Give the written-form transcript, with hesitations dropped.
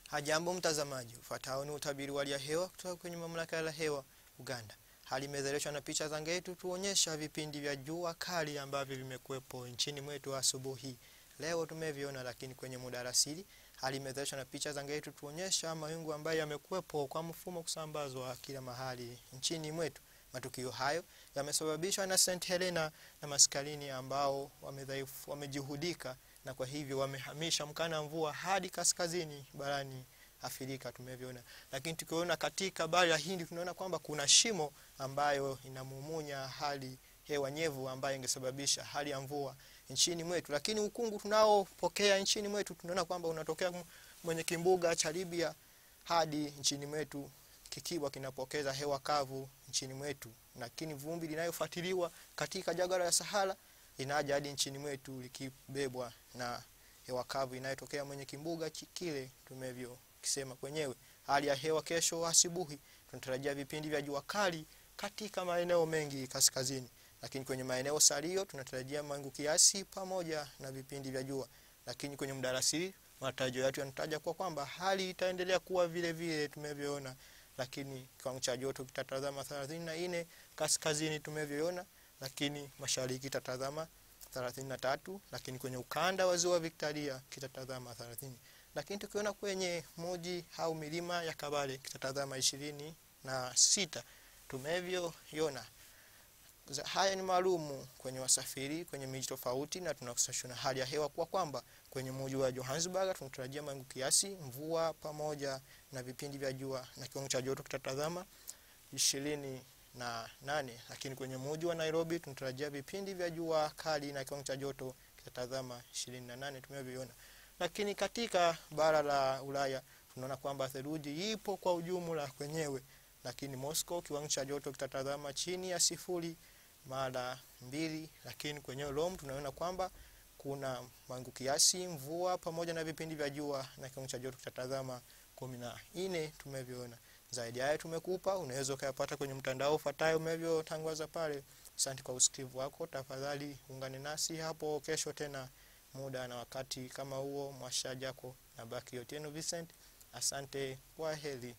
Hajambo mtazamaji, ufuatao ni utabiri wa hali ya hewa kutoka kwenye mamlaka ya hewa Uganda. Hali imezalishwa na picha za anga yetu tuonyesha vipindi vya jua kali ambavyo vimekuwepo nchini mwetu asubuhi. Leo tumeviona, lakini kwenye muda alasiri hali imezalishwa na picha za anga yetu tuonyesha mawingu ambayo yamekuwepo kwa mfumo kusambazwa kila mahali nchini mwetu. Matukio hayo yamesababishwa na St. Helena na Maskalini ambao wamejihudika, na kwa hivyo wamehamisha mkana mvua hadi kaskazini barani Afrika tumeviona. Lakini tukiona katika bara ya Hindi tunaona kwamba kuna shimo ambayo inamumunya hali hewa nyevu ambayo ingesababisha hali ya mvua nchini mwetu. Lakini ukungu tunaopokea nchini mwetu tunaona kwamba unatokea kwenye kimbuga cha Libya hadi nchini mwetu, kikiwa kinapokeza hewa kavu nchini mwetu. Lakini vumbi linayofuatiliwa katika jangwa la Sahara inaja hadi nchini mwetu likibebwa na hewa kavu inayotokea kwenye kimbuga kile tumevyo kisema kwenyewe. Hali ya hewa kesho asubuhi tunatarajia vipindi vya jua kali katika maeneo mengi kaskazini, lakini kwenye maeneo salio tunatarajia mawingu kiasi pamoja na vipindi vya jua. Lakini kwenye muda alasiri matarajio yetu yanataja kwa kwamba hali itaendelea kuwa vile vile tumevyoona, lakini kiwango cha joto kitatazama 34 kaskazini tumevyoona, lakini mashariki kitatazama 33, lakini kwenye ukanda wa ziwa Victoria kitatazama 30. Lakini tukiona kwenye mji au milima ya Kabale kitatazama 26 tumevyoona. Haya ni maalumu kwenye wasafiri kwenye miji tofauti, na tunakusashuna hali ya hewa kwa kwamba kwenye mji wa Johannesburg tunatarajia mawingu kiasi, mvua pamoja na vipindi vya jua, na kiwango cha joto kitatazama 28. Lakini kwenye mji wa Nairobi tunatarajia vipindi vya jua kali na kiwango cha joto kitatazama 28 tumevyoona. Lakini katika bara la Ulaya tunaona kwamba theluji ipo kwa ujumla kwenyewe, lakini Moscow kiwango cha joto kitatazama chini ya 0.2. Lakini kwenye Rome tunaona kwamba kuna mawingu kiasi, mvua pamoja na vipindi vya jua, na kiwango cha joto kitatazama 14 tumevyoona. Zaidi haya tumekupa, unaweza ukayapata kwenye mtandao ufuatao umevyotangaza pale. Asante kwa usikivu wako, tafadhali ungane nasi hapo kesho tena muda na wakati kama huo. Mwashajako na Baki Otieno Vincent, asante, kwa heri.